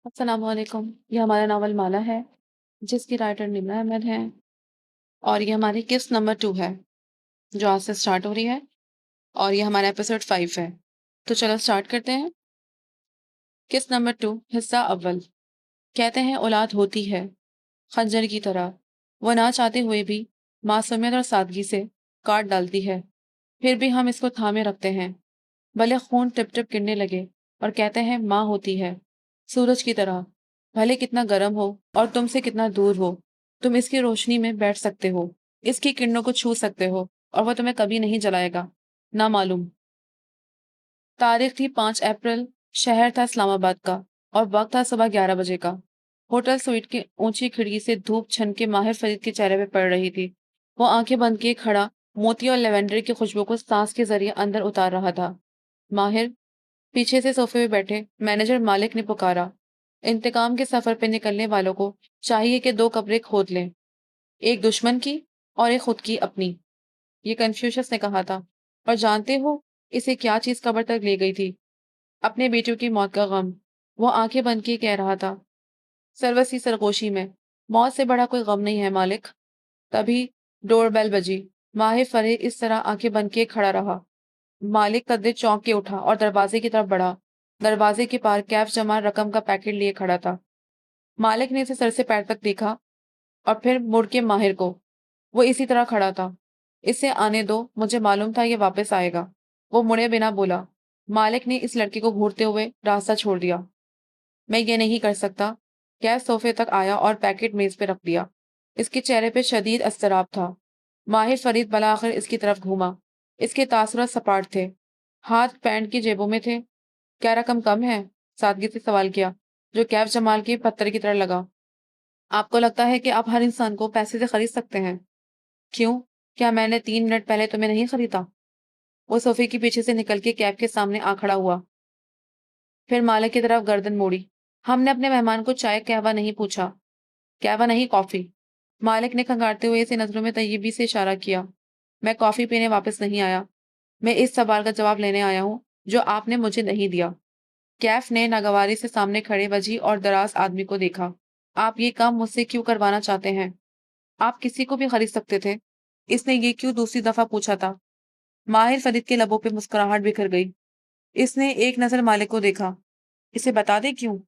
अस्सलामुअलैकुम। ये हमारा नावल माला है, जिसकी राइटर निम्रा अहमद हैं और ये हमारी किस्त नंबर 2 है, जो आज से स्टार्ट हो रही है और ये हमारा एपिसोड 5 है। तो चलो स्टार्ट करते हैं। किस्त नंबर 2 हिस्सा अव्वल। कहते हैं औलाद होती है खंजर की तरह, वो ना चाहते हुए भी मासूमियत और सादगी से काट डालती है। फिर भी हम इसको थामे रखते हैं, भले खून टिप टिप गिरने लगे, और कहते हैं माँ होती है सूरज की तरह, भले कितना गर्म हो और तुमसे कितना दूर हो, तुम इसकी रोशनी में बैठ सकते हो, इसकी किरणों को छू सकते हो और वह तुम्हें कभी नहीं जलाएगा। ना मालूम। तारीख थी 5 अप्रैल। शहर था इस्लामाबाद का और वक्त था सुबह 11 बजे का। होटल स्वीट की ऊंची खिड़की से धूप छन के माहिर फरीद के चेहरे पर पड़ रही थी। वो आंखें बंद किए खड़ा मोती और लेवेंडर की खुशबू को सांस के जरिए अंदर उतार रहा था। माहिर। पीछे से सोफे में बैठे मैनेजर मालिक ने पुकारा। इंतकाम के सफर पे निकलने वालों को चाहिए कि 2 कब्रें खोद लें, एक दुश्मन की और एक खुद की अपनी। ये कन्फ्यूशस ने कहा था। और जानते हो इसे क्या चीज कब्र तक ले गई थी? अपने बेटियों की मौत का गम। वो आंखें बंद किए कह रहा था, सरवसी सरगोशी में, मौत से बड़ा कोई गम नहीं है मालिक। तभी डोरबेल बजी। माहिर फरीद इस तरह आंखें बंद किए खड़ा रहा। मालिक कद्दे चौंक के उठा और दरवाजे की तरफ बढ़ा। दरवाजे के पार कैफ जमा रकम का पैकेट लिए खड़ा था। मालिक ने इसे सर से पैर तक देखा और फिर मुड़ के माहिर को। वो इसी तरह खड़ा था। इसे आने दो, मुझे मालूम था ये वापस आएगा। वो मुड़े बिना बोला। मालिक ने इस लड़के को घूरते हुए रास्ता छोड़ दिया। मैं ये नहीं कर सकता। कैफ सोफे तक आया और पैकेट मेज पे रख दिया। इसके चेहरे पे शदीद अस्तराब था। माहिर फरीद भला आखिर इसकी तरफ घूमा। इसके तासुरात सपाट थे, हाथ पैंट की जेबों में थे। क्या रकम कम है? सादगी से सवाल किया, जो कैफ जमाल के पत्थर की तरह लगा। आपको लगता है कि आप हर इंसान को पैसे से खरीद सकते हैं? क्यों? क्या मैंने 3 मिनट पहले तुम्हें नहीं खरीदा? वो सोफे के पीछे से निकल के कैफ के सामने आ खड़ा हुआ, फिर मालिक की तरफ गर्दन मोड़ी। हमने अपने मेहमान को चाय कहवा नहीं पूछा, कहवा नहीं कॉफी। मालिक ने खंगारते हुए इसे नजरों में तय्यबी से इशारा किया। मैं कॉफी पीने वापस नहीं आया, मैं इस सवाल का जवाब लेने आया हूँ जो आपने मुझे नहीं दिया। कैफ ने नागवारी से सामने खड़े वजी और दराज आदमी को देखा। आप ये काम मुझसे क्यों करवाना चाहते हैं? आप किसी को भी खरीद सकते थे। इसने ये क्यों दूसरी दफा पूछा था? माहिर फरीद के लबों पे मुस्कुराहट बिखर गई। इसने एक नजर मालिक को देखा। इसे बता दे क्यों?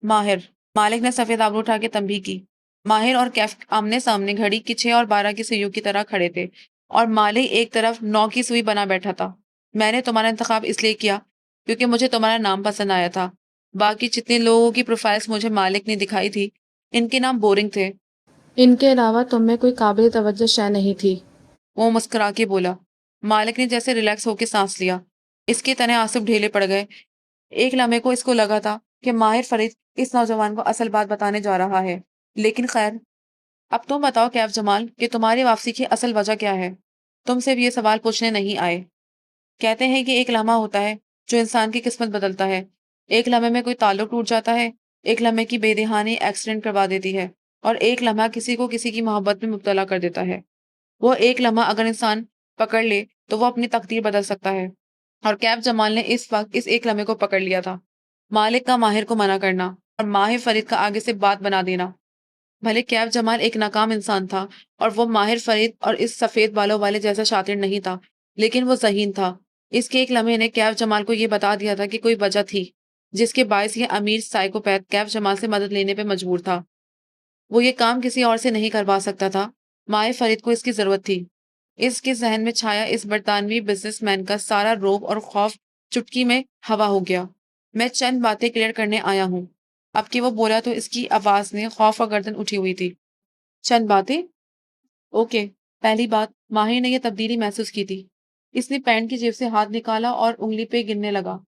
माहिर। मालिक ने सफेद आबरू उठा के तंबीह की। माहिर और कैफ आमने सामने घड़ी की 6 और 12 की सुइयों की तरह खड़े थे और मालिक एक तरफ 9 की सुई बना बैठा था। मैंने तुम्हारा इंतखाब इसलिए किया क्योंकि मुझे तुम्हारा नाम पसंद आया था। बाकी जितने लोगों की प्रोफाइल्स मुझे मालिक ने दिखाई थी, इनके नाम बोरिंग थे। इनके अलावा तुम में कोई काबिल तवज्जो शय नहीं थी। वो मुस्कुरा के बोला। मालिक ने जैसे रिलैक्स होकर सांस लिया। इसके तने आंसू ढेले पड़ गए। एक लम्हे को इसको लगा था कि माहिर फरीद इस नौजवान को असल बात बताने जा रहा है। लेकिन खैर, अब तुम बताओ कैफ जमाल कि तुम्हारी वापसी की असल वजह क्या है? तुम सिर्फ ये सवाल पूछने नहीं आए। कहते हैं कि एक लम्हा होता है जो इंसान की किस्मत बदलता है। एक लम्हे में कोई ताल्लुक टूट जाता है, एक लम्हे की बेदहानी एक्सीडेंट करवा देती है, और एक लम्हा किसी को किसी की मोहब्बत में मुब्तला कर देता है। वो एक लम्हा अगर इंसान पकड़ ले तो वो अपनी तकदीर बदल सकता है। और कैफ जमाल ने इस वक्त इस एक लम्हे को पकड़ लिया था। मालिक का माहिर को मना करना और माहिर फरीद का आगे से बात बना देना। भले कैफ जमाल एक नाकाम इंसान था और वो माहिर फरीद और इस सफेद बालों वाले जैसा शातिर नहीं था, लेकिन वो ज़हीन था। इसके एक लम्हे ने कैफ जमाल को यह बता दिया था कि कोई वजह थी जिसके बायस ये अमीर साइकोपैथ कैफ जमाल से मदद लेने पे मजबूर था। वो ये काम किसी और से नहीं करवा सकता था। माहिर फरीद को इसकी जरूरत थी। इसके जहन में छाया इस बरतानवी बिजनेसमैन का सारा रोब और खौफ चुटकी में हवा हो गया। मैं चंद बातें क्लियर करने आया हूँ। अब कि वो बोला तो इसकी आवाज में खौफ और गर्दन उठी हुई थी। चंद बातें? ओके। पहली बात, माहिर ने यह तब्दीली महसूस की थी। इसने पैंट की जेब से हाथ निकाला और उंगली पे गिनने लगा।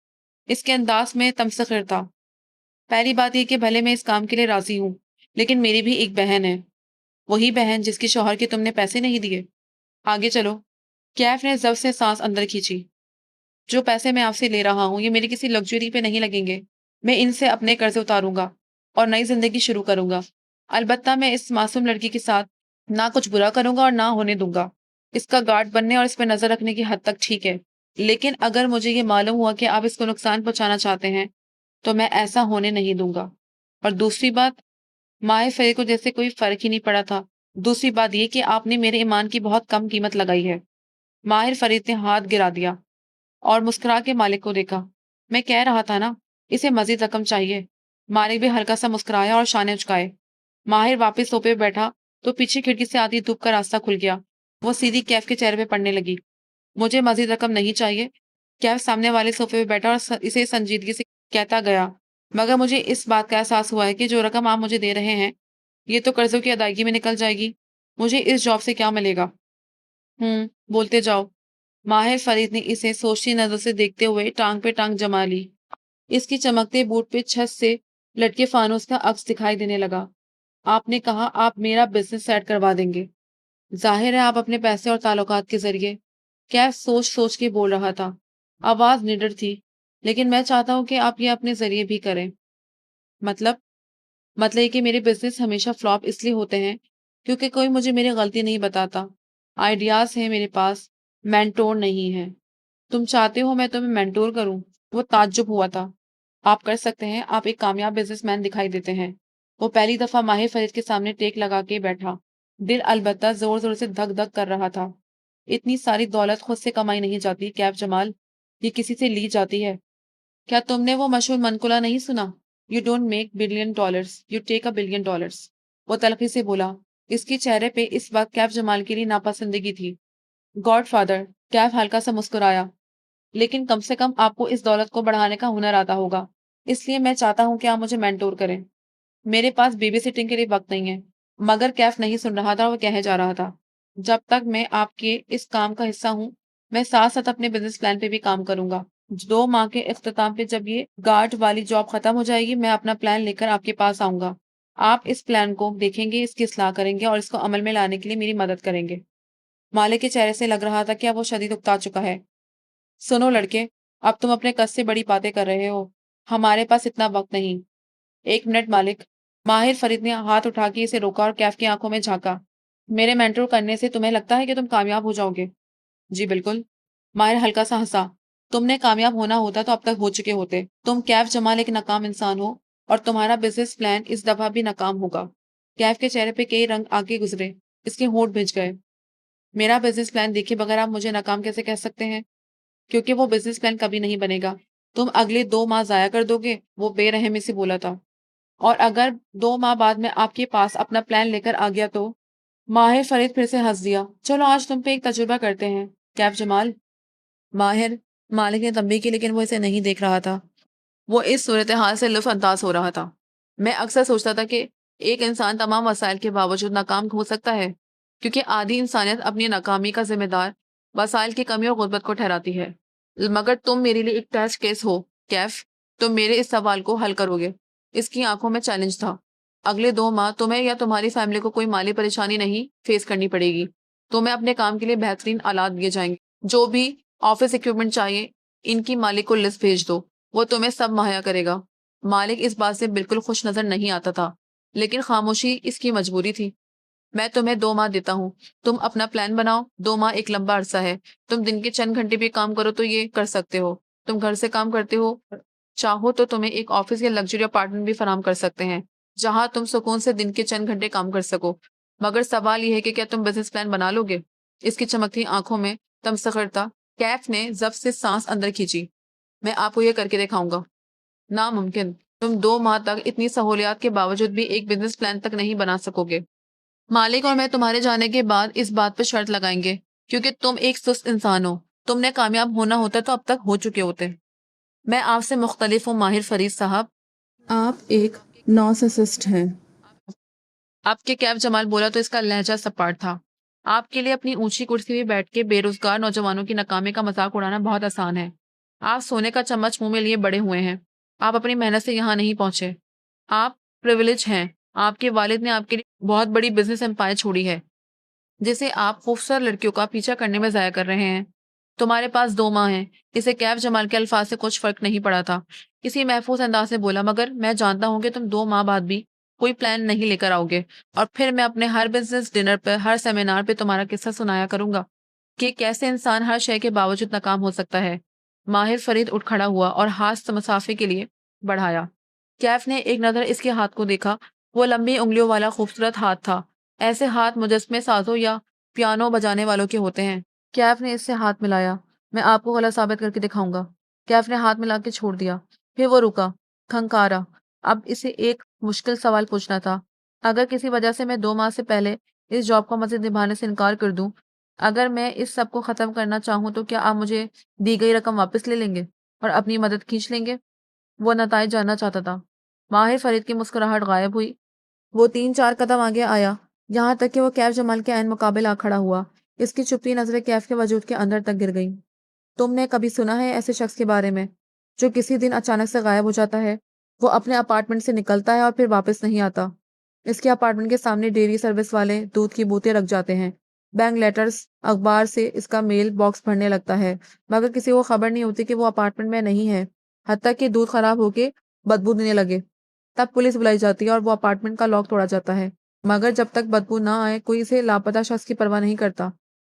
इसके अंदाज में तमसखर था। पहली बात यह कि भले मैं इस काम के लिए राजी हूँ, लेकिन मेरी भी एक बहन है। वही बहन जिसके शौहर के तुमने पैसे नहीं दिए। आगे चलो। कैफ ने जब से सांस अंदर खींची। जो पैसे मैं आपसे ले रहा हूँ ये मेरी किसी लग्जरी पे नहीं लगेंगे। मैं इनसे अपने कर्ज उतारूंगा और नई जिंदगी शुरू करूंगा। अलबत्ता मैं इस मासूम लड़की के साथ ना कुछ बुरा करूंगा और ना होने दूंगा। इसका गार्ड बनने और इस पर नजर रखने की हद तक ठीक है, लेकिन अगर मुझे ये मालूम हुआ कि आप इसको नुकसान पहुंचाना चाहते हैं तो मैं ऐसा होने नहीं दूंगा। और दूसरी बात, माहिर फरीद को जैसे कोई फर्क ही नहीं पड़ा था। दूसरी बात ये कि आपने मेरे ईमान की बहुत कम कीमत लगाई है। माहिर फरीद ने हाथ गिरा दिया और मुस्कुरा के मालिक को देखा। मैं कह रहा था ना, इसे मजीद रकम चाहिए। मालिक भी हल्का सा मुस्कुराया और शाने उचकाए। माहिर वापस सोफे पे बैठा तो पीछे खिड़की से आती धूप का रास्ता खुल गया। वो सीधी कैफ के चेहरे पे पड़ने लगी। मुझे मजीद रकम नहीं चाहिए। कैफ सामने वाले सोफे पे बैठा और इसे संजीदगी से कहता गया, मगर मुझे इस बात का एहसास हुआ है कि जो रकम आप मुझे दे रहे हैं, ये तो कर्जों की अदायगी में निकल जाएगी। मुझे इस जॉब से क्या मिलेगा? बोलते जाओ। माहिर फरीद ने इसे सोचती नजर से देखते हुए टांग पे टांग जमा ली। इसकी चमकते बूट पे छत से लटके फानूस का अक्स दिखाई देने लगा। आपने कहा आप मेरा बिजनेस सेट करवा देंगे। जाहिर है आप अपने पैसे और ताल्लुकात के जरिए। कैफ सोच सोच के बोल रहा था। आवाज निडर थी। लेकिन मैं चाहता हूं कि आप ये अपने जरिए भी करें। मतलब मतलब ये कि मेरे बिजनेस हमेशा फ्लॉप इसलिए होते हैं क्योंकि कोई मुझे मेरी गलती नहीं बताता। आइडियाज हैं मेरे पास, मेंटोर नहीं है। तुम चाहते हो मैं तुम्हें मेंटोर करूं? वो ताज्जुब हुआ था। आप कर सकते हैं, आप एक कामयाब बिजनेसमैन दिखाई देते हैं। वो पहली दफा माहिर फरीद के सामने टेक लगा के बैठा। दिल अलबत्ता जोर जोर से धक धक कर रहा था। इतनी सारी दौलत खुद से कमाई नहीं जाती कैफ जमाल, ये किसी से ली जाती है। क्या तुमने वो मशहूर मनकुला नहीं सुना? You don't make $1 billion, you take $1 billion. वो तलखी से बोला। इसके चेहरे पे इस वक्त कैफ जमाल के लिए नापसंदगी थी। गॉड फादर, कैफ हल्का सा मुस्कुराया। लेकिन कम से कम आपको इस दौलत को बढ़ाने का हुनर आता होगा। इसलिए मैं चाहता हूं कि आप मुझे मेंटोर करें। मेरे पास बेबी सिटिंग के लिए वक्त नहीं है। मगर कैफ नहीं सुन रहा था और वो कहे जा रहा था। जब तक मैं आपके इस काम का हिस्सा हूं, मैं साथ साथ अपने बिजनेस प्लान पे भी काम करूंगा। 2 माह के इख्तिताम पे जब ये गार्ड वाली जॉब खत्म हो जाएगी, मैं अपना प्लान लेकर आपके पास आऊंगा। आप इस प्लान को देखेंगे, इसकी सलाह करेंगे और इसको अमल में लाने के लिए मेरी मदद करेंगे। मालिक के चेहरे से लग रहा था कि अब वो शदीद उकता चुका है। सुनो लड़के, अब तुम अपने कस से बड़ी बातें कर रहे हो। हमारे पास इतना वक्त नहीं। 1 मिनट मालिक। माहिर फरीद ने हाथ उठा के इसे रोका और कैफ की आंखों में झांका। मेरे मेंटर करने से तुम्हें लगता है कि तुम कामयाब हो जाओगे? जी बिल्कुल। माहिर हल्का सा हंसा। तुमने कामयाब होना होता तो अब तक हो चुके होते। तुम कैफ जमाल एक नाकाम इंसान हो और तुम्हारा बिजनेस प्लान इस दफा भी नाकाम होगा। कैफ के चेहरे पे कई रंग आगे गुजरे। इसके होंठ भिज गए। मेरा बिजनेस प्लान देखे बगैर आप मुझे नाकाम कैसे कह सकते हैं? क्योंकि वो बिजनेस प्लान कभी नहीं बनेगा। तुम अगले 2 माह जाया कर दोगे, वो बेरहमी से बोला था। और अगर 2 माह बाद में आपके पास अपना प्लान लेकर आ गया तो? माहिर फरीद फिर से हंस दिया। चलो आज तुम पे एक तजुर्बा करते हैं कैफ जमाल। माहिर, मालिक ने तंबी की, लेकिन वो इसे नहीं देख रहा था। वो इस सूरत हाल से लुत्फ अंदाज हो रहा था। मैं अक्सर सोचता था कि एक इंसान तमाम वसाइल के बावजूद नाकाम हो सकता है, क्योंकि आधी इंसानियत अपनी नाकामी का जिम्मेदार वसाइल की कमी और गुर्बत को ठहराती है। मगर तुम मेरे लिए एक टेस्ट केस हो कैफ। तुम मेरे इस सवाल को हल करोगे? इसकी आंखों में चैलेंज था। अगले 2 माह तुम्हें या तुम्हारी फैमिली को कोई माली परेशानी नहीं फेस करनी पड़ेगी। तुम्हें अपने काम के लिए बेहतरीन आलात दिए जाएंगे। जो भी ऑफिस इक्विपमेंट चाहिए, इनकी मालिक को लिस्ट भेज दो। वो तुम्हें सब मुहैया करेगा। मालिक इस बात से बिल्कुल खुश नजर नहीं आता था, लेकिन खामोशी इसकी मजबूरी थी। मैं तुम्हें 2 माह देता हूँ। तुम अपना प्लान बनाओ। 2 माह एक लंबा अरसा है। तुम दिन के चंद घंटे भी काम करो तो ये कर सकते हो। तुम घर से काम करते हो, चाहो तो तुम्हें एक ऑफिस या लग्जरी अपार्टमेंट भी फराम कर सकते हैं, जहां तुम सुकून से दिन के चंद घंटे काम कर सको। मगर सवाल यह है कि क्या तुम बिजनेस प्लान बना लोगे? इसकी चमकती आंखों में तमसखर। कैफ ने जब से सांस अंदर खींची। मैं आपको यह करके दिखाऊंगा। नामुमकिन। तुम 2 माह तक इतनी सहूलियात के बावजूद भी एक बिजनेस प्लान तक नहीं बना सकोगे। मालिक और मैं तुम्हारे जाने के बाद इस बात पर शर्त लगाएंगे, क्योंकि तुम एक सुस्त इंसान हो। तुमने कामयाब होना होता तो अब तक हो चुके होते। मैं आपसे मुख्तलिफ हूँ माहिर फरीद साहब। आप एक नॉर्सिसिस्ट हैं। आपके कैफ जमाल बोला तो इसका लहजा सपाट था। आपके लिए अपनी ऊंची कुर्सी में बैठ के बेरोजगार नौजवानों की नाकामी का मजाक उड़ाना बहुत आसान है। आप सोने का चम्मच मुंह में लिए बड़े हुए हैं। आप अपनी मेहनत से यहाँ नहीं पहुंचे। आप प्रिविलेज हैं। आपके वालिद ने आपके लिए बहुत बड़ी बिजनेस एम्पायर छोड़ी है, जिसे आप खूबसूरत लड़कियों का पीछा करने में जाया कर रहे हैं। तुम्हारे पास 2 माह हैं। इसे कैफ जमाल के अल्फाज से कुछ फर्क नहीं पड़ा था। किसी महफूज अंदाज से बोला, मगर मैं जानता हूं कि तुम 2 माह बाद भी कोई प्लान नहीं लेकर आओगे। और फिर मैं अपने हर बिजनेस डिनर पर, हर सेमिनार पे तुम्हारा किस्सा सुनाया करूंगा कि कैसे इंसान हर शय के बावजूद नाकाम हो सकता है। माहिर फरीद उठ खड़ा हुआ और हाथ मुसाफे के लिए बढ़ाया। कैफ ने एक नज़र इसके हाथ को देखा। वो लंबी उंगलियों वाला खूबसूरत हाथ था। ऐसे हाथ मुजस्मे साजों या पियानो बजाने वालों के होते हैं। कैफ ने इससे हाथ मिलाया। मैं आपको गलत साबित करके दिखाऊंगा। कैफ ने हाथ मिला के छोड़ दिया। फिर वो रुका, खंकारा। अब इसे एक मुश्किल सवाल पूछना था। अगर किसी वजह से मैं 2 माह से पहले इस जॉब को मज़ीद निभाने से इनकार कर दूं, अगर मैं इस सब को ख़त्म करना चाहूँ तो क्या आप मुझे दी गई रकम वापस ले लेंगे और अपनी मदद खींच लेंगे? वो नताइज जानना चाहता था। माहिर फरीद की मुस्कुराहट गायब हुई। वो 3-4 कदम आगे आया, यहाँ तक कि वो कैफ जमाल के ऐन मुकाबिल आ खड़ा हुआ। इसकी चुपती नजरें कैफ के वजूद के अंदर तक गिर गईं। तुमने कभी सुना है ऐसे शख्स के बारे में जो किसी दिन अचानक से गायब हो जाता है? वो अपने अपार्टमेंट से निकलता है और फिर वापस नहीं आता। इसके अपार्टमेंट के सामने डेयरी सर्विस वाले दूध की बोतलें रख जाते हैं। बैंक लेटर्स, अखबार से इसका मेल बॉक्स भरने लगता है, मगर किसी को खबर नहीं होती कि वो अपार्टमेंट में नहीं है। हत्ता कि दूध खराब होके बदबू देने लगे, तब पुलिस बुलाई जाती है और वो अपार्टमेंट का लॉक तोड़ा जाता है। मगर जब तक बदबू ना आए कोई इसे लापता शख्स की परवाह नहीं करता।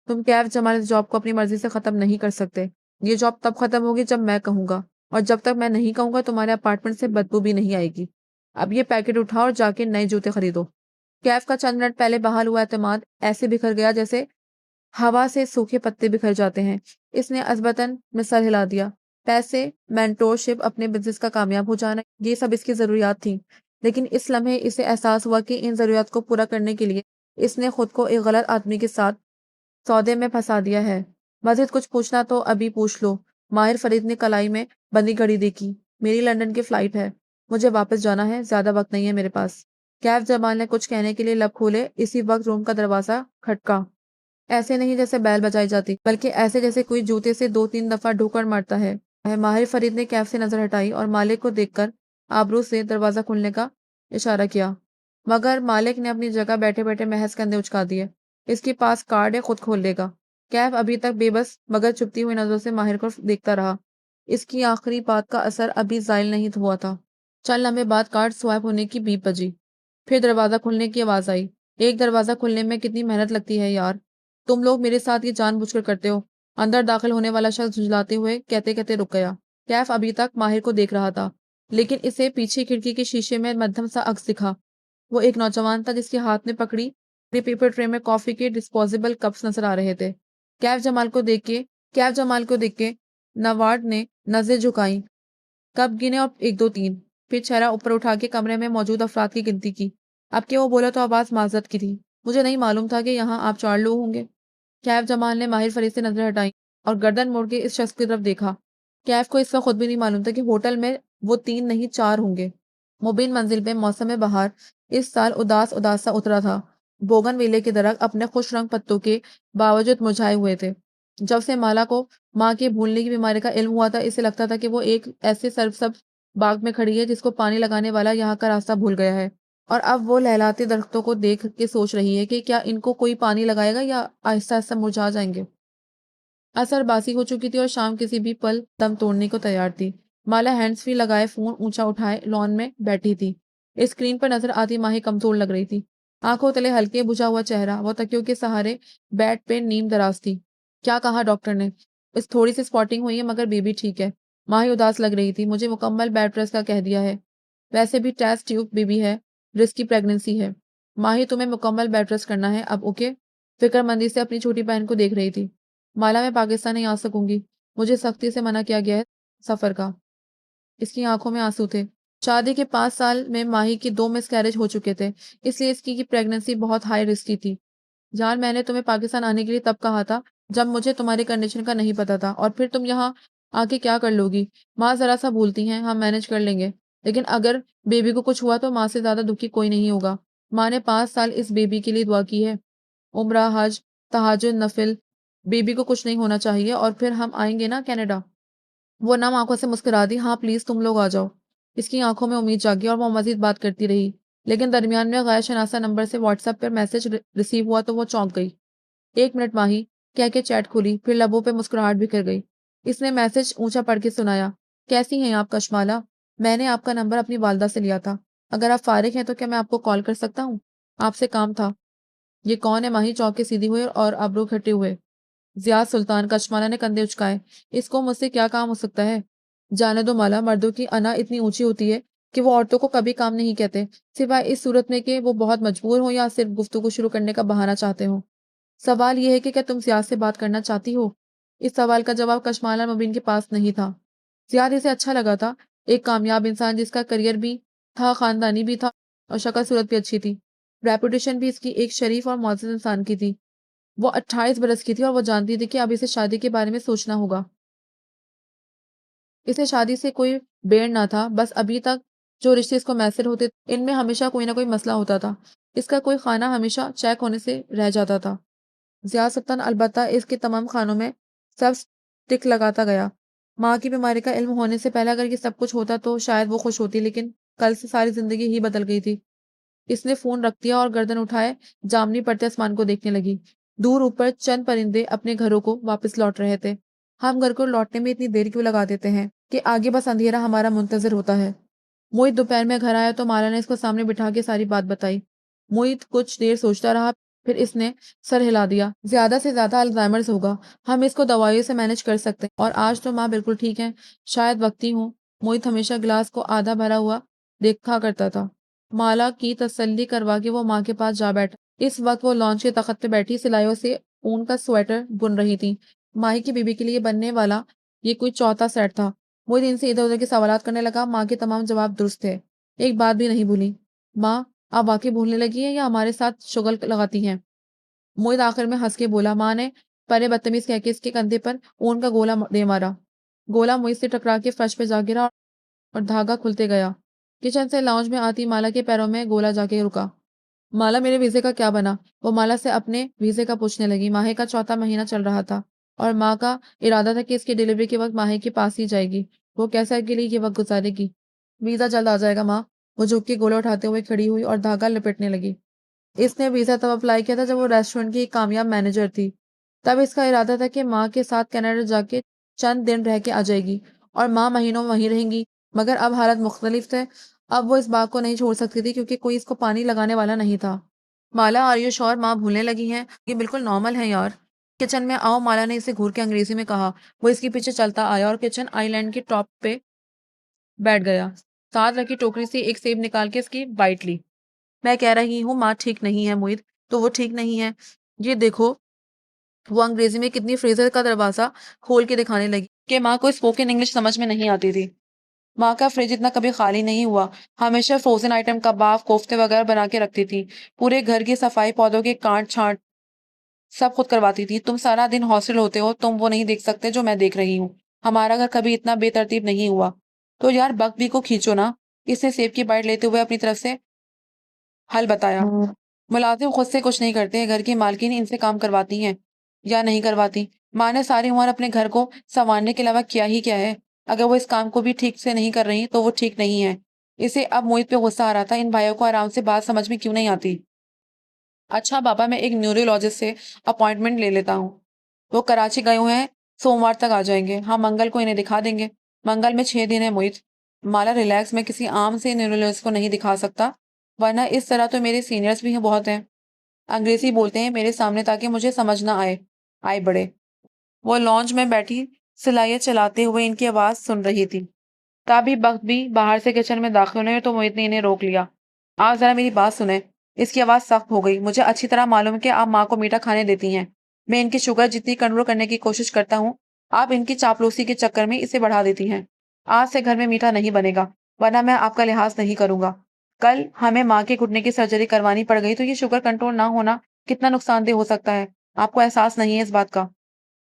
तुम कैफ जमाल इस जॉब को अपनी मर्जी से खत्म नहीं कर सकते। ये जॉब तब खत्म होगी जब मैं कहूंगा, और जब तक मैं नहीं कहूंगा तुम्हारे अपार्टमेंट से बदबू भी नहीं आएगी। अब ये पैकेट उठाओ और जाके नए जूते खरीदो। कैफ का चंद मिनट पहले बहाल हुआ एतमाद ऐसे बिखर गया जैसे हवा से सूखे पत्ते बिखर जाते हैं। इसने अज़बतन में सर हिला दिया। पैसे, मेंटोरशिप, अपने बिजनेस का कामयाब हो जाना, ये सब इसकी ज़रूरियात थी। लेकिन इस लम्हे इसे एहसास हुआ कि इन ज़रूरियात को पूरा करने के लिए इसने खुद को एक गलत आदमी के साथ सौदे में फंसा दिया है। मज़ीद कुछ पूछना तो अभी पूछ लो। माहिर फरीद ने कलाई में बंधी घड़ी देखी। मेरी लंदन की फ़्लाइट है। मुझे वापस जाना है, ज़्यादा वक्त नहीं है मेरे पास। कैफ जमाल ने कुछ कहने के लिए लब खोले, इसी वक्त रूम का दरवाज़ा खटका। ऐसे नहीं जैसे बैल बजाई जाती, बल्कि ऐसे जैसे कोई जूते से 2-3 दफा ठोकर मारता है। माहिर फरीद ने कैफ से नजर हटाई और मालिक को देखकर आबरू से दरवाजा खुलने का इशारा किया, मगर मालिक ने अपनी जगह बैठे बैठे महज कंधे उचका दिए। इसके पास कार्ड है, खुद खोल लेगा। कैफ अभी तक बेबस मगर चुपती हुई नजरों से माहिर को देखता रहा। इसकी आखिरी बात का असर अभी जायल नहीं हुआ था। चंद लम्हे बाद कार्ड स्वाइप होने की बीप बजी। फिर दरवाजा खुलने की आवाज आई। एक दरवाजा खुलने में कितनी मेहनत लगती है यार। तुम लोग मेरे साथ ये जानबूझकर करते हो। अंदर दाखिल होने वाला शख्स झुंझलाते हुए कहते कहते रुक गया। कैफ अभी तक माहिर को देख रहा था, लेकिन इसे पीछे खिड़की के शीशे में मध्यम सा अक्स दिखा। वो एक नौजवान था जिसके हाथ में पकड़ी पेपर ट्रे में कॉफी के डिस्पोजेबल कप्स नजर आ रहे थे। कैफ जमाल को देख के कैफ जमाल को देख के नवाड ने नजरें झुकाई, कप गिने और 1 2 3, फिर चेहरा ऊपर उठा के कमरे में मौजूद अफराद की गिनती की। अब के वो बोला तो आवाज माजरत की थी। मुझे नहीं मालूम था कि यहाँ आप 4 लोग होंगे। कैफ जमाल ने माहिर फरीद से नजर हटाई और गर्दन मोड़ के इस शख्स की तरफ देखा। कैफ को इस वक्त खुद भी नहीं मालूम था कि होटल में वो 3 नहीं 4 होंगे। मुबीन मंजिल पे मौसम बहार इस साल उदास उदास सा उतरा था। बोगन वेले के दरख्त अपने खुश रंग पत्तों के बावजूद मुरझाए हुए थे। जब से माला को माँ के भूलने की बीमारी का इल्म हुआ था, इसे लगता था कि वो एक ऐसे सरसब्ज बाग में खड़ी है जिसको पानी लगाने वाला यहाँ का रास्ता भूल गया है। और अब वो लहलाते दरख्तों को देख के सोच रही है कि क्या इनको कोई पानी लगाएगा या आहिस्ता आहिस्ता मुरझा जाएंगे। असर बासी हो चुकी थी और शाम किसी भी पल दम तोड़ने को तैयार थी। माला हैंड्स फ्री लगाए फोन ऊंचा उठाए लॉन में बैठी थी। स्क्रीन पर नजर आती माही कमजोर लग रही थी। आंखों तले हल्के बुझा हुआ चेहरा, वो तकियों के सहारे बेड पे नीम दराज थी। क्या कहा डॉक्टर ने? इस थोड़ी सी स्पॉटिंग हुई है मगर बेबी ठीक है। माही उदास लग रही थी। मुझे मुकम्मल बेड रेस्ट का कह दिया है। वैसे भी टेस्ट ट्यूब बेबी है, रिस्की प्रेगनेंसी है। माही तुम्हें मुकम्मल बेड रेस्ट करना है अब, ओके? फिक्रमंदी से अपनी छोटी बहन को देख रही थी। माला मैं पाकिस्तान नहीं आ सकूंगी। मुझे सख्ती से मना किया गया है सफर का। इसकी आंखों में आंसू थे। शादी के 5 साल में माही की 2 मिसकैरेज हो चुके थे, इसलिए इसकी की प्रेगनेंसी बहुत हाई रिस्क की थी। जान, मैंने तुम्हें पाकिस्तान आने के लिए तब कहा था जब मुझे तुम्हारी कंडीशन का नहीं पता था, और फिर तुम यहाँ आके क्या कर लोगी? माँ जरा सा भूलती हैं, हम मैनेज कर लेंगे। लेकिन अगर बेबी को कुछ हुआ तो माँ से ज्यादा दुखी कोई नहीं होगा। माँ ने 5 साल इस बेबी के लिए दुआ की है। उम्रा, हज, तहाजुद, नफिल। बेबी को कुछ नहीं होना चाहिए और फिर हम आएंगे ना कनाडा। वो नम आंखों से मुस्कुरा दी। हाँ प्लीज तुम लोग आ जाओ। इसकी आंखों में उम्मीद जागी और वो मजीद बात करती रही, लेकिन दरमियान में गैर शनासा नंबर से व्हाट्सएप पर मैसेज रिसीव हुआ तो वो चौंक गई। 1 मिनट माही कह के चैट खुली, फिर लबों पे मुस्कुराहट बिखर गई। इसने मैसेज ऊंचा पढ़ के सुनाया। कैसी हैं आप कशमाला? मैंने आपका नंबर अपनी वालदा से लिया था। अगर आप फारिग हैं तो क्या मैं आपको कॉल कर सकता हूँ? आपसे काम था। ये कौन है? माही चौंक के सीधी हुई और आबरू खट्टे हुए। जियाद सुल्तान। कशमाला ने कंधे उचकाए। इसको मुझसे क्या काम हो सकता है? जाने दो माला, मर्दों की अना इतनी ऊँची होती है कि वो औरतों को कभी काम नहीं कहते, सिवाय इस सूरत में कि वो बहुत मजबूर हों या सिर्फ़ गुफ्तगू शुरू करने का बहाना चाहते हों। सवाल ये है कि क्या तुम ज़ियाद से बात करना चाहती हो? इस सवाल का जवाब कशमाला मुबीन के पास नहीं था। ज़ियाद इसे अच्छा लगा था, एक कामयाब इंसान जिसका करियर भी था, ख़ानदानी भी था और शक्ल-सूरत भी अच्छी थी। रेपुटेशन भी इसकी एक शरीफ़ और मुअज़्ज़ज़ इंसान की थी। वो 28 बरस की थी और वो जानती थी कि अब इसे शादी के बारे में सोचना होगा। इसे शादी से कोई बेड़ ना था, बस अभी तक जो रिश्ते इसको मैसर होते, इनमें हमेशा कोई ना कोई मसला होता था। इसका कोई खाना हमेशा चेक होने से रह जाता था। ज़िया सुल्तान अलबत्ता इसके तमाम खानों में सब टिक लगाता गया। माँ की बीमारी का इल्म होने से पहले अगर ये सब कुछ होता तो शायद वो खुश होती, लेकिन कल से सारी ज़िंदगी ही बदल गई थी। इसने फ़ोन रख दिया और गर्दन उठाए जामनी पड़ते आसमान को देखने लगी। दूर ऊपर चंद परिंदे अपने घरों को वापस लौट रहे थे। हम घर को लौटने में इतनी देर क्यों लगा देते हैं कि आगे बस अंधेरा हमारा मुंतज़िर होता है। मोहित दोपहर में घर आया तो माला ने इसको सामने बिठा के सारी बात बताई। मोहित कुछ देर सोचता रहा, फिर इसने सर हिला दिया। ज़्यादा से ज़्यादा अल्ज़ाइमर्स होगा। हम इसको दवाइयों से मैनेज कर सकते हैं और आज तो माँ बिल्कुल ठीक है। शायद वक़्ती हूँ। मोहित हमेशा गिलास को आधा भरा हुआ देखा करता था। माला की तसल्ली करवा के वो माँ के पास जा बैठा। इस वक़्त वो लॉन्च के तख़्त पे बैठी सिलाइयों से ऊन का स्वेटर बुन रही थी। माही की बीबी के लिए बनने वाला ये कोई चौथा सेट था। मोहित इनसे इधर-उधर के सवालात करने लगा। माँ के तमाम जवाब दुरुस्त थे। एक बात भी नहीं भूली। माँ, आप वाक़ई भूलने लगी हैं या हमारे साथ शुगल लगाती हैं? मोहित आखिर में हँस के बोला। माँ ने परे बदतमीज़ कह के इसके कंधे पर ऊन का गोला दे मारा। गोला मोहित से टकरा के फर्श पे जा गिरा और धागा खुलते गया। किचन से लाउंज में आती माला के पैरों में गोला जाके रुका। माला, मेरे वीज़े का क्या बना? वो माला से अपने वीज़े का पूछने लगी। माहे का चौथा महीना चल रहा था और माँ का इरादा था कि इसकी डिलीवरी के वक़्त माहे के पास ही जाएगी। वो कैसे अकेली ये वक़्त गुज़ारेगी? वीज़ा जल्द आ जाएगा माँ। वो झुक के गोला उठाते हुए खड़ी हुई और धागा लपेटने लगी। इसने वीज़ा तब अप्लाई किया था जब वो रेस्टोरेंट की एक कामयाब मैनेजर थी। तब इसका इरादा था कि माँ के साथ कनाडा जाके चंद दिन रह के आ जाएगी और माँ महीनों वहीं रहेंगी। मगर अब हालात मुख्तलिफ थे। अब वो इस बात को नहीं छोड़ सकती थी क्योंकि कोई इसको पानी लगाने वाला नहीं था। माला, आर यू श्योर माँ भूलने लगी हैं? ये बिल्कुल नॉर्मल है यार। किचन में आओ, माला ने इसे घूर के अंग्रेजी में कहा। वो इसके पीछे चलता आया और किचन आइलैंड के टॉप पे बैठ गया। साथ रखी टोकरी से एक सेब निकाल के इसकी बाइट ली। मैं कह रही हूँ माँ ठीक नहीं है मोहित, तो वो ठीक नहीं है। ये देखो, वो अंग्रेजी में कितनी फ्रेज़र का दरवाज़ा खोल के दिखाने लगी कि माँ को स्पोकन इंग्लिश समझ में नहीं आती थी। माँ का फ्रिज इतना कभी खाली नहीं हुआ। हमेशा फ्रोज़न आइटम कबाब, कोफ्ते वगैरह बना के रखती थी। पूरे घर की सफाई, पौधों के काट-छाँट सब खुद करवाती थी। तुम सारा दिन हॉस्टल होते हो, तुम वो नहीं देख सकते जो मैं देख रही हूँ। हमारा घर कभी इतना बेतरतीब नहीं हुआ। तो यार बकबी को खींचो ना। इसने सेब की बाइट लेते हुए अपनी तरफ से हल बताया। मुलाजिम खुद से कुछ नहीं करते, घर की मालकिन इनसे काम करवाती हैं या नहीं करवाती। माँ ने सारी उम्र अपने घर को संवारने के अलावा किया ही क्या है? अगर वो इस काम को भी ठीक से नहीं कर रही तो वो ठीक नहीं है। इसे अब मोहित पे गुस्सा आ रहा था, इन भाइयों को आराम से बात समझ में क्यों नहीं आती? अच्छा पापा, मैं एक न्यूरोलॉजिस्ट से अपॉइंटमेंट ले लेता हूँ। वो कराची गए हुए हैं, सोमवार तक आ जाएंगे। हाँ, मंगल को इन्हें दिखा देंगे। मंगल में 6 दिन है मोहित। माला, रिलैक्स, मैं किसी आम से न्यूरोलॉजिस्ट को नहीं दिखा सकता, वरना इस तरह तो मेरे सीनियर्स भी हैं, बहुत हैं। अंग्रेजी बोलते हैं मेरे सामने ताकि मुझे समझ ना आए। आए बड़े। वो लॉन्ज में बैठी सिलाइयाँ चलाते हुए इनकी आवाज़ सुन रही थी। तभी बख्बी बाहर से किचन में दाखिल हुए तो मोहित ने इन्हें रोक लिया। आप ज़रा मेरी बात सुने। इसकी आवाज़ सख्त हो गई। मुझे अच्छी तरह मालूम है कि आप माँ को मीठा खाने देती हैं। मैं इनकी शुगर जितनी कंट्रोल करने की कोशिश करता हूँ, आप इनकी चापलूसी के चक्कर में इसे बढ़ा देती हैं। आज से घर में मीठा नहीं बनेगा, वरना मैं आपका लिहाज नहीं करूँगा। कल हमें माँ के घुटने की सर्जरी करवानी पड़ गई तो ये शुगर कंट्रोल ना होना कितना नुकसानदेह हो सकता है। आपको एहसास नहीं है इस बात का?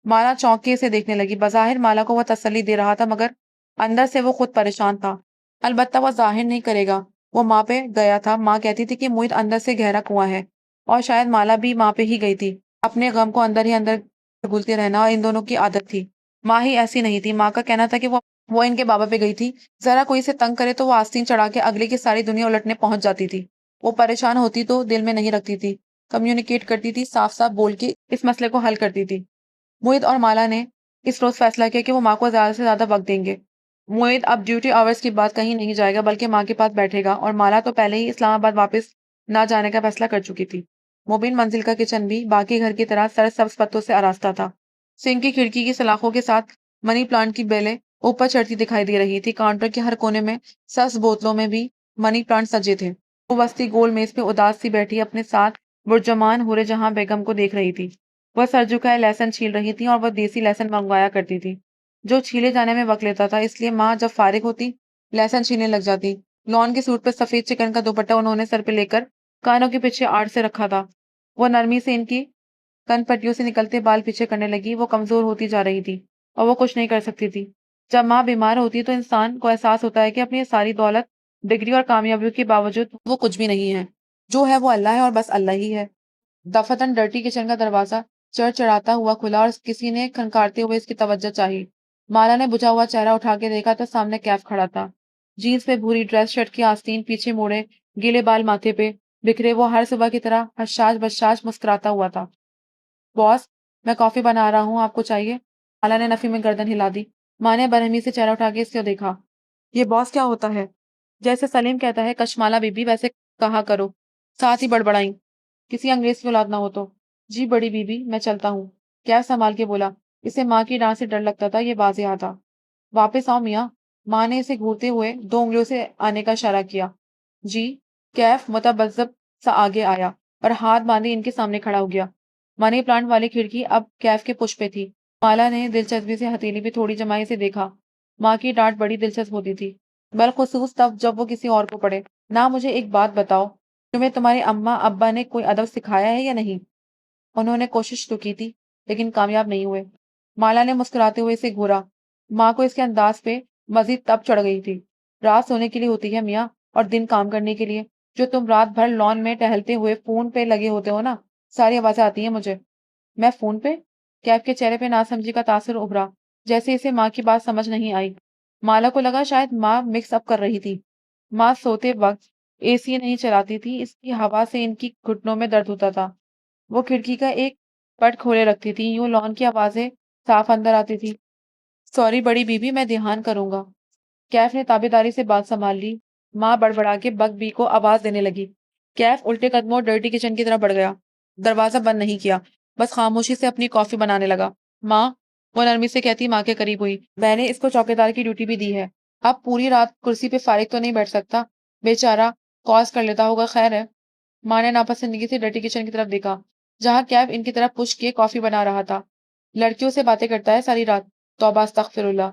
माला चौंके से देखने लगी। बज़ाहिर माला को वह तसल्ली दे रहा था, मगर अंदर से वो खुद परेशान था। अलबत्ता वह ज़ाहिर नहीं करेगा। वो माँ पे गया था। माँ कहती थी कि मोहित अंदर से गहरा कुआँ है और शायद माला भी माँ पे ही गई थी। अपने गम को अंदर ही अंदर घुलते रहना और इन दोनों की आदत थी। माँ ही ऐसी नहीं थी। माँ का कहना था कि वो इनके बाबा पे गई थी। ज़रा कोई इसे तंग करे तो वो आस्तीन चढ़ा के अगले की सारी दुनिया उलटने पहुंच जाती थी। वो परेशान होती तो दिल में नहीं रखती थी। कम्युनिकेट करती थी, साफ-साफ बोल के इस मसले को हल करती थी। मोहित और माला ने इस रोज़ फैसला किया कि वो माँ को ज़्यादा से ज़्यादा वक़्त देंगे। मोहित अब ड्यूटी आवर्स की बात कहीं नहीं जाएगा, बल्कि माँ के पास बैठेगा और माला तो पहले ही इस्लामाबाद वापस ना जाने का फैसला कर चुकी थी। मुबीन मंजिल का किचन भी बाकी घर की तरह सरसब्ज़ पत्तों से आरास्ता था। सिंक की खिड़की की सलाखों के साथ मनी प्लांट की बेलें ऊपर चढ़ती दिखाई दे रही थी। काउंटर के हर कोने में 10 बोतलों में भी मनी प्लांट सजे थे। वो वस्ती गोल मेज पे उदास सी बैठी अपने साथ बुर्जुमान हुरे जहां बेगम को देख रही थी। वह सर झुकाए लहसुन छील रही थी और वह देसी लहसुन मंगवाया करती थी, जो छीले जाने में वक्त लेता था। इसलिए माँ जब फारिग होती, लहसुन छीलने लग जाती। लॉन के सूट पर सफेद चिकन का दुपट्टा उन्होंने सर पे लेकर कानों के पीछे आड़ से रखा था। वो नरमी से इनकी कनपट्टियों से निकलते बाल पीछे करने लगी। वो कमजोर होती जा रही थी और वो कुछ नहीं कर सकती थी। जब माँ बीमार होती है तो इंसान को एहसास होता है कि अपनी सारी दौलत, डिग्री और कामयाबियों के बावजूद वो कुछ भी नहीं है। जो है वो अल्लाह है और बस अल्लाह ही है। दफातन डर्टी किचन का दरवाजा चढ़चढ़ाता हुआ खुला और किसी ने खनकारते हुए इसकी तवज्जो चाही। माला ने बुझा हुआ चेहरा उठा के देखा तो सामने कैफ खड़ा था। जीन्स पे भूरी ड्रेस, शर्ट की आस्तीन पीछे मोड़े, गीले बाल माथे पे बिखरे, वो हर सुबह की तरह हशाश बशाश मुस्कुराता हुआ था। बॉस, मैं कॉफी बना रहा हूँ, आपको चाहिए? माला ने नफी में गर्दन हिला दी। माँ ने बरहमी से चेहरा उठा के इससे देखा। ये बॉस क्या होता है? जैसे सलीम कहता है कशमाला बीबी, वैसे कहा करो। साथ ही बड़बड़ाई, किसी अंग्रेज की औलाद ना हो तो। जी बड़ी बीबी, मैं चलता हूँ। क्या संभाल के बोला। इसे माँ की डांट से डर लगता था, ये वाज़ेह था। वापस आओ मियाँ। माँ ने इसे घूरते हुए 2 उंगलियों से आने का इशारा किया। जी। कैफ मुतबज्जब सा आगे आया और हाथ बांधे इनके सामने खड़ा हो गया। मनी प्लांट वाली खिड़की अब कैफ के पुश पे थी। माला ने दिलचस्पी से हथेली पे थोड़ी जमाई से देखा। माँ की डांट बड़ी दिलचस्प होती थी, बलखुसूस तब जब वो किसी और को पढ़े। ना, मुझे एक बात बताओ, तुम्हें तुम्हारे अम्मा अब्बा ने कोई अदब सिखाया है या नहीं? उन्होंने कोशिश तो की थी, लेकिन कामयाब नहीं हुए। माला ने मुस्कुराते हुए इसे घूरा। माँ को इसके अंदाज पे मजीद तब चढ़ गई थी। रात सोने के लिए होती है मियाँ, और दिन काम करने के लिए। जो तुम रात भर लॉन में टहलते हुए फोन पे लगे होते हो ना, सारी आवाजें आती हैं मुझे। मैं फोन पे? कैफ के चेहरे पे नासमझी का तासुर उभरा, जैसे इसे माँ की बात समझ नहीं आई। माला को लगा शायद माँ मिक्स अप कर रही थी। माँ सोते वक्त एसी नहीं चलाती थी, इसकी हवा से इनकी घुटनों में दर्द होता था। वो खिड़की का एक पट खोले रखती थी, यूं लॉन की आवाजें साफ अंदर आती थी। सॉरी बड़ी बीबी, मैं ध्यान करूंगा। कैफ ने ताबेदारी से बात संभाल ली। माँ बड़बड़ा के बग बी को आवाज देने लगी। कैफ उल्टे कदमों डर्टी किचन की तरफ बढ़ गया। दरवाजा बंद नहीं किया, बस खामोशी से अपनी कॉफी बनाने लगा। माँ, वो नरमी से कहती माँ के करीब हुई, मैंने इसको चौकीदार की ड्यूटी भी दी है। अब पूरी रात कुर्सी पे फारिग तो नहीं बैठ सकता। बेचारा कॉज कर लेता होगा, खैर है। माँ ने नापसंदगी से डर्टी किचन की तरफ देखा, जहाँ कैफ इनकी तरफ पुश किए कॉफी बना रहा था। लड़कियों से बातें करता है सारी रात। तौबा अस्तगफिरुल्लाह।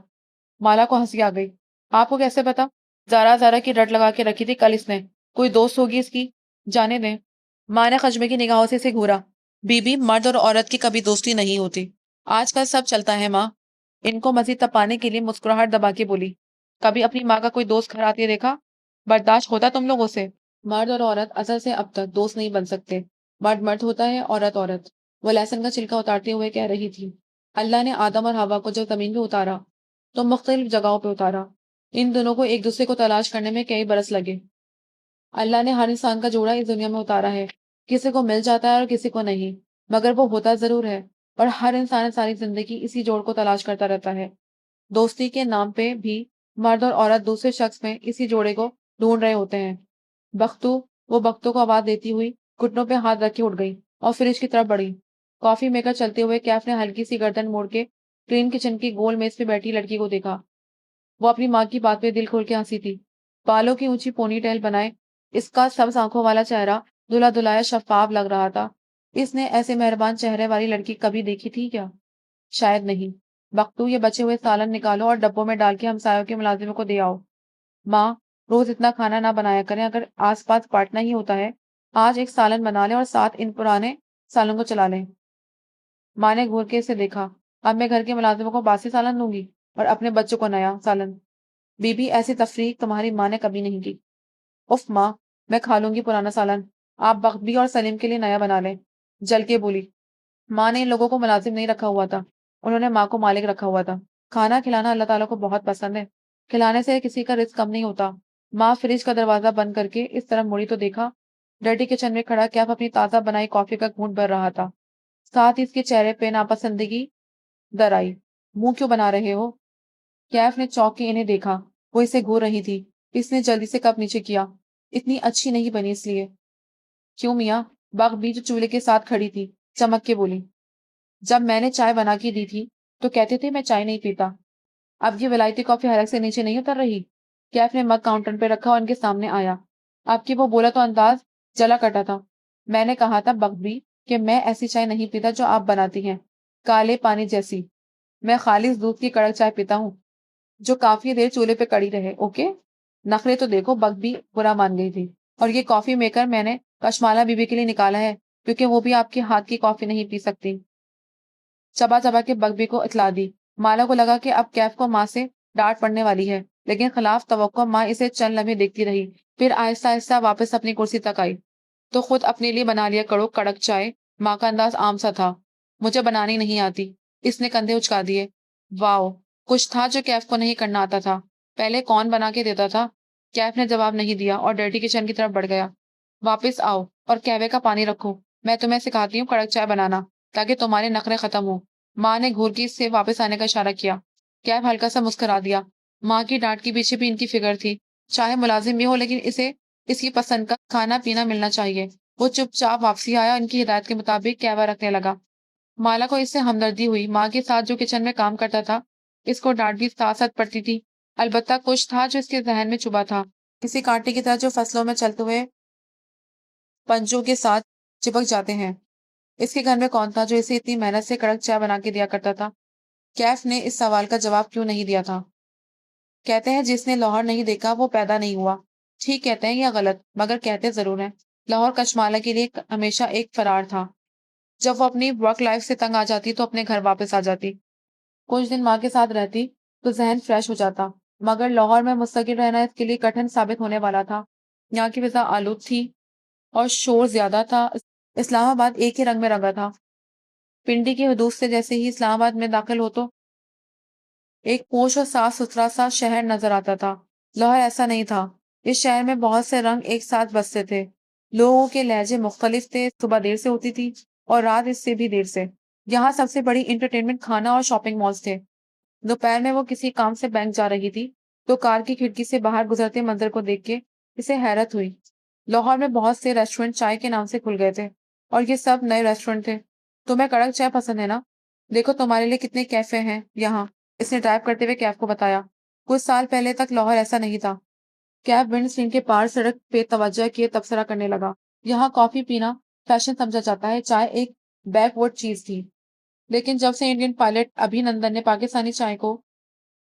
माला को हंसी आ गई। आपको कैसे पता? ज़ारा ज़ारा की रट लगा के रखी थी कल इसने। कोई दोस्त होगी इसकी। जाने दें। माँ ने खजमे की निगाहों से इसे घूरा। बीबी, मर्द और औरत की कभी दोस्ती नहीं होती। आजकल सब चलता है माँ। इनको मजीद तपाने के लिए मुस्कुराहट दबा के बोली। कभी अपनी माँ का कोई दोस्त घर आते देखा? बर्दाश्त होता तुम लोगों से? मर्द और औरत असल से अब तक दोस्त नहीं बन सकते। मर्द मर्द होता है, औरत औरत। वो लहसुन का छिलका उतारते हुए कह रही थी। अल्लाह ने आदम और हवा को जब जमीन पे उतारा तो मुख्तलिफ जगहों पे उतारा। इन दोनों को एक दूसरे को तलाश करने में कई बरस लगे। अल्लाह ने हर इंसान का जोड़ा इस दुनिया में उतारा है। किसी को मिल जाता है और किसी को नहीं, मगर वो होता जरूर है। और हर इंसान सारी जिंदगी इसी जोड़ को तलाश करता रहता है। दोस्ती के नाम पे भी मर्द और औरत दूसरे शख्स में इसी जोड़े को ढूंढ रहे होते हैं। बख्तू, वो बख्तू को आवाज देती हुई घुटनों पे हाथ रखे उठ गई और फ्रिज की तरफ बढ़ी। कॉफी मेकर चलते हुए कैफ ने हल्की सी गर्दन मोड़ के क्लीन किचन की गोल मेज पे बैठी लड़की को देखा। वो अपनी माँ की बात पे दिल खोल के हंसी थी। बालों की ऊंची पोनी टेल बनाए इसका सब आंखों वाला चेहरा दुला दुलाया शफाफ लग रहा था। इसने ऐसे मेहरबान चेहरे वाली लड़की कभी देखी थी क्या? शायद नहीं। बख्तू, ये बचे हुए सालन निकालो और डब्बों में डाल के हमसायों के मुलाजिमों को दे आओ। माँ, रोज इतना खाना ना बनाया करें, अगर आसपास बांटना ही होता है। आज एक सालन बना लें और साथ इन पुराने सालन को चला लें। माँ ने घूर के इसे देखा। अब मैं घर के मुलाजिमों को बासी सालन दूंगी और अपने बच्चों को नया सालन? बीबी, ऐसी तफरीक तुम्हारी माँ ने कभी नहीं की। उफ माँ, मैं खा लूंगी पुराना सालन। आप बख्तबी और सलीम के लिए नया बना लें। जल के बोली। माँ ने इन लोगों को मुलाजिम नहीं रखा हुआ था, उन्होंने माँ को मालिक रखा हुआ था। खाना खिलाना अल्लाह ताला को बहुत पसंद है। खिलाने से किसी का रिस्क कम नहीं होता। माँ फ्रिज का दरवाजा बंद करके इस तरफ मुड़ी तो देखा, डर्टी किचन में खड़ा कैफ अपनी ताजा बनाई कॉफी का घूंट भर रहा था। साथ ही इसके चेहरे पे नापसंदगी दर आई। मुंह क्यों बना रहे हो? कैफ ने चौंक के इन्हें देखा। वो इसे घूर रही थी। इसने जल्दी से कप नीचे किया। इतनी अच्छी नहीं बनी इसलिए। क्यों मियाँ? बग जो चूल्हे के साथ खड़ी थी, चमक के बोली। जब मैंने चाय बना के दी थी तो कहते थे मैं चाय नहीं पीता। अब ये विलायती कॉफी हलक से नीचे नहीं उतर रही। कैफ ने मग काउंटर पे रखा और उनके सामने आया। आपकी वो बोला तो अंदाज जला कटा था। मैंने कहा था बकबी कि मैं ऐसी चाय नहीं पीता जो आप बनाती हैं, काले पानी जैसी। मैं खालिस दूध की कड़क चाय पीता हूँ जो काफी देर चूल्हे पे कड़ी रहे। ओके, नखरे तो देखो। बकबी बुरा मान गई थी। और ये कॉफी मेकर मैंने कशमाला बीबी के लिए निकाला है, क्योंकि वो भी आपके हाथ की कॉफी नहीं पी सकती। चबा चबा के बकबी को इतला दी। माला को लगा कि अब कैफ को माँ से डांट पड़ने वाली है, लेकिन खिलाफ तवक्को माँ इसे चंद लम्हे देखती रही। फिर आहिस्ता आहिस्ता वापस अपनी कुर्सी तक आई तो खुद अपने लिए बना लिया कड़ो कड़क चाय। माँ का अंदाज आम सा था। मुझे बनानी नहीं आती। इसने कंधे उचका दिए। वाओ, कुछ था जो कैफ को नहीं करना आता था। पहले कौन बना के देता था? कैफ ने जवाब नहीं दिया और डर्टी किचन की तरफ बढ़ गया। वापस आओ और कहवे का पानी रखो। मैं तुम्हें सिखाती हूँ कड़क चाय बनाना, ताकि तुम्हारे नखरे खत्म हो। माँ ने घूरगी से वापस आने का इशारा किया। कैफ हल्का सा मुस्कुरा दिया। माँ की डांट के पीछे भी इनकी फिक्र थी। चाहे मुलाजिम भी हो, लेकिन इसे इसकी पसंद का खाना पीना मिलना चाहिए। वो चुपचाप वापसी आया और इनकी हिदायत के मुताबिक कहवा रखने लगा। माला को इससे हमदर्दी हुई। माँ के साथ जो किचन में काम करता था, इसको डांट भी साथ साथ पड़ती थी। अलबत्ता कुछ था जो इसके जहन में चुभा था, किसी कांटे की तरह जो फसलों में चलते हुए पंजों के साथ चिपक जाते हैं। इसके घर में कौन था जो इसे इतनी मेहनत से कड़क चाय बना के दिया करता था? कैफ ने इस सवाल का जवाब क्यों नहीं दिया था? कहते हैं जिसने लाहौर नहीं देखा वो पैदा नहीं हुआ। ठीक कहते हैं या गलत, मगर कहते जरूर हैं। लाहौर कचमाला के लिए हमेशा एक फरार था। जब वो अपनी वर्क लाइफ से तंग आ जाती तो अपने घर वापस आ जाती। कुछ दिन माँ के साथ रहती तो जहन फ्रेश हो जाता। मगर लाहौर में मुस्तकिल रहना इसके लिए कठिन साबित होने वाला था। यहाँ की फिजा आलूद थी और शोर ज्यादा था। इस्लामाबाद एक ही रंग में रंगा था। पिंडी की हदूद से जैसे ही इस्लामाबाद में दाखिल हो तो एक पोश और साफ सुथरा सा शहर नजर आता था। लाहौर ऐसा नहीं था। इस शहर में बहुत से रंग एक साथ बसते थे। लोगों के लहजे मुख्तलिफ थे। सुबह देर से होती थी और रात इससे भी देर से। यहाँ सबसे बड़ी इंटरटेनमेंट खाना और शॉपिंग मॉल्स थे। दोपहर में वो किसी काम से बैंक जा रही थी तो कार की खिड़की से बाहर गुजरते मंजर को देख के इसे हैरत हुई। लाहौर में बहुत से रेस्टोरेंट चाय के नाम से खुल गए थे और ये सब नए रेस्टोरेंट थे। तुम्हें कड़क चाय पसंद है ना? देखो तुम्हारे लिए कितने कैफे हैं यहाँ। इसने ड्राइव करते हुए कैब को बताया। कुछ साल पहले तक लाहौर ऐसा नहीं था। कैब विंड स्क्रीन के पार सड़क पे तवज्जो किए तबसरा करने लगा। यहाँ कॉफी पीना फैशन समझा जाता है। चाय एक बैकवर्ड चीज थी। लेकिन जब से इंडियन पायलट अभिनंदन ने पाकिस्तानी चाय को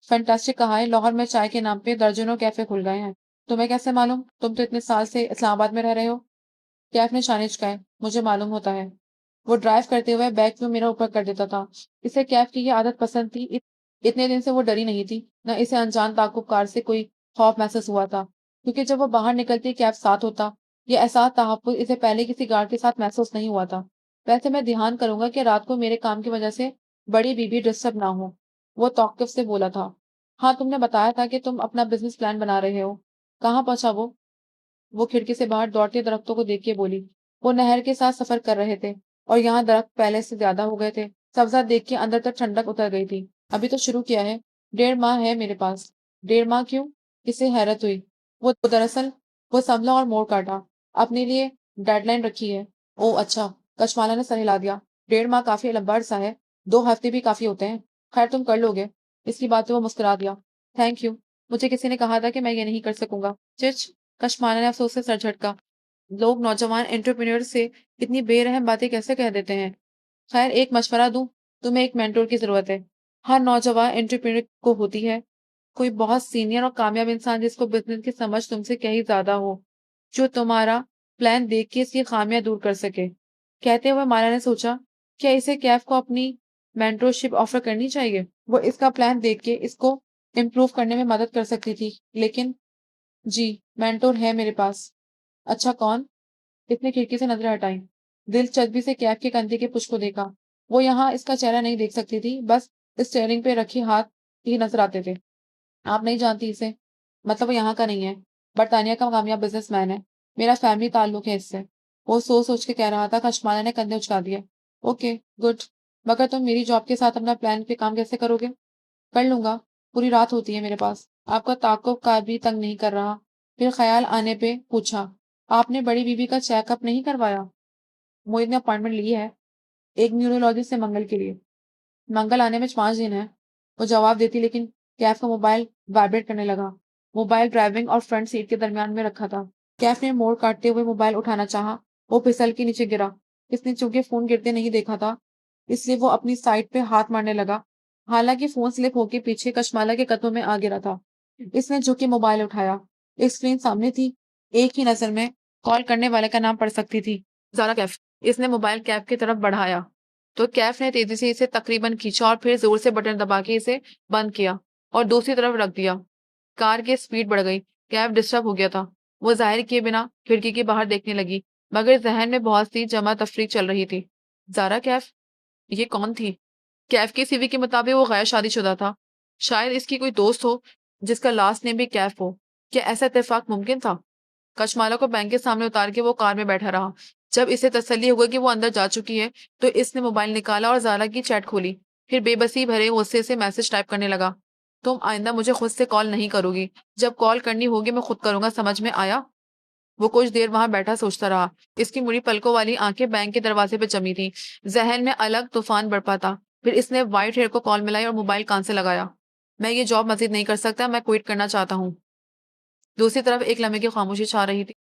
फैंटास्टिक कहा है, लाहौर में चाय के नाम पे दर्जनों कैफे खुल गए हैं। तुम्हें कैसे मालूम? तुम तो इतने साल से इस्लामाबाद में रह रहे हो। कैफ ने शाने चुकाए। मुझे मालूम होता है। वो ड्राइव करते हुए बैग क्यों मेरा ऊपर कर देता था। इसे कैफ की ये आदत पसंद थी। इतने दिन से वो डरी नहीं थी। न इसे अनजान ताकुबकार से कोई खौफ महसूस हुआ था, क्योंकि जब वो बाहर निकलती कैफ साथ होता। ये एहसास तहफ्फुज़ इसे पहले किसी गार्ड के साथ महसूस नहीं हुआ था। वैसे मैं ध्यान करूंगा कि रात को मेरे काम की वजह से बड़ी बीबी डिस्टर्ब ना हो, वो तौक़ुफ़ से बोला था। हाँ, तुमने बताया था कि तुम अपना बिजनेस प्लान बना रहे हो। कहाँ पहुंचा वो? वो खिड़की से बाहर दौड़ते दरख्तों को देख के बोली। वो नहर के साथ सफर कर रहे थे और यहाँ दरख्त पहले से ज्यादा हो गए थे। सब्जा देख के अंदर तक ठंडक उतर गई थी। अभी तो शुरू किया है। 1.5 माह है मेरे पास। 1.5 माह क्यों? इसे हैरत हुई। वो दरअसल वो संभला और मोड़ काटा। अपने लिए डेडलाइन रखी है। ओह अच्छा। कचमाला ने सर हिला दिया। 1.5 माह काफी लंबा अरसा है। 2 हफ्ते भी काफी होते हैं। खैर तुम कर लोगे। इसकी बात पे वो मुस्कुरा दिया। Thank you. मुझे किसी ने कहा था कि मैं ये नहीं कर सकूंगा। चिच। कशमाला ने अफसोस से सर झटका। लोग नौजवान एंटरप्रेन्योर से इतनी बेरहम बातें कैसे कह देते हैं? खैर एक मशवरा दूं, तुम्हें एक मेंटोर की जरूरत है। हर नौजवान एंटरप्रेन्योर को होती है। कोई बहुत सीनियर और कामयाब इंसान जिसको बिजनेस की समझ तुमसे कहीं ज्यादा हो, जो तुम्हारा प्लान देख के इसकी खामियां दूर कर सके। कहते हुए माला ने सोचा, क्या इसे कैफ को अपनी मेंटोरशिप ऑफर करनी चाहिए? वो इसका प्लान देख के इसको इम्प्रूव करने में मदद कर सकती थी, लेकिन जी, मेंटोर है मेरे पास। अच्छा कौन? इसने खिड़की से नजरें हटाई। दिलचस्पी से कैफ के कंधे के पुश को देखा। वो यहाँ इसका चेहरा नहीं देख सकती थी, बस स्टीयरिंग पे रखे हाथ ही नजर आते थे। आप नहीं जानती इसे? मतलब वो यहाँ का नहीं है। बरतानिया का कामयाब बिजनेसमैन है। मेरा फैमिली ताल्लुक है इससे। वो सोच सोच के कह रहा था। कशमाला ने कंधे उचका दिए। Okay, good. मगर तुम मेरी जॉब के साथ अपना प्लान पे काम कैसे करोगे? कर लूंगा। पूरी रात होती है मेरे पास। आपका ताक़ुब कार भी तंग नहीं कर रहा। फिर ख्याल आने पे पूछा, आपने बड़ी बीबी का चेकअप नहीं करवाया? मोहित ने अपॉइंटमेंट ली है एक न्यूरोलॉजिस्ट से मंगल के लिए। मंगल आने में 5 दिन है। वो जवाब देती, लेकिन कैफ का मोबाइल वाइब्रेट करने लगा। मोबाइल ड्राइविंग और फ्रंट सीट के दरमियान में रखा था। कैफ ने मोड़ काटते हुए मोबाइल उठाना चाहा। वो फिसल के नीचे गिरा। इसने चूंकि फोन गिरते नहीं देखा था, इसलिए वो अपनी साइड पे हाथ मारने लगा। हालांकि फोन स्लिप होकर पीछे कशमाला के कदमों में आ गिरा था। इसने झुक के मोबाइल उठाया। एक स्क्रीन सामने थी। एक ही नजर में कॉल करने वाले का नाम पढ़ सकती थी, ज़ारा कैफ। इसने मोबाइल कैफ की तरफ बढ़ाया तो कैफ ने तेजी से इसे तकरीबन खींचा और फिर जोर से बटन दबा के इसे बंद किया और दूसरी तरफ रख दिया। कार की स्पीड बढ़ गई। कैफ डिस्टर्ब हो गया था। वो जाहिर किए बिना खिड़की के बाहर देखने लगी, मगर जहन में बहुत सी जमा तफरीक चल रही थी। ज़ारा कैफ, ये कौन थी? कैफ की सीवी के मुताबिक वो गैर शादीशुदा था। शायद इसकी कोई दोस्त हो जिसका लास्ट नेम भी कैफ हो। क्या ऐसा इत्तेफाक मुमकिन था? कचमाला को बैंक के सामने उतार के वो कार में बैठा रहा। जब इसे तसल्ली हो गई कि वो अंदर जा चुकी है, तो इसने मोबाइल निकाला और ज़ारा की चैट खोली। फिर बेबसी भरे गुस्से से मैसेज टाइप करने लगा। तुम आइंदा मुझे खुद से कॉल नहीं करोगी। जब कॉल करनी होगी मैं खुद करूंगा, समझ में आया? वो कुछ देर वहां बैठा सोचता रहा। इसकी मुड़ी पलकों वाली आंखें बैंक के दरवाजे पे जमी थी। जहन में अलग तूफान बरपा था। फिर इसने व्हाइट हेयर को कॉल मिलाई और मोबाइल कान से लगाया। मैं ये जॉब मजीद नहीं कर सकता, मैं क्विट करना चाहता हूँ। दूसरी तरफ एक लम्हे की खामोशी छा रही थी।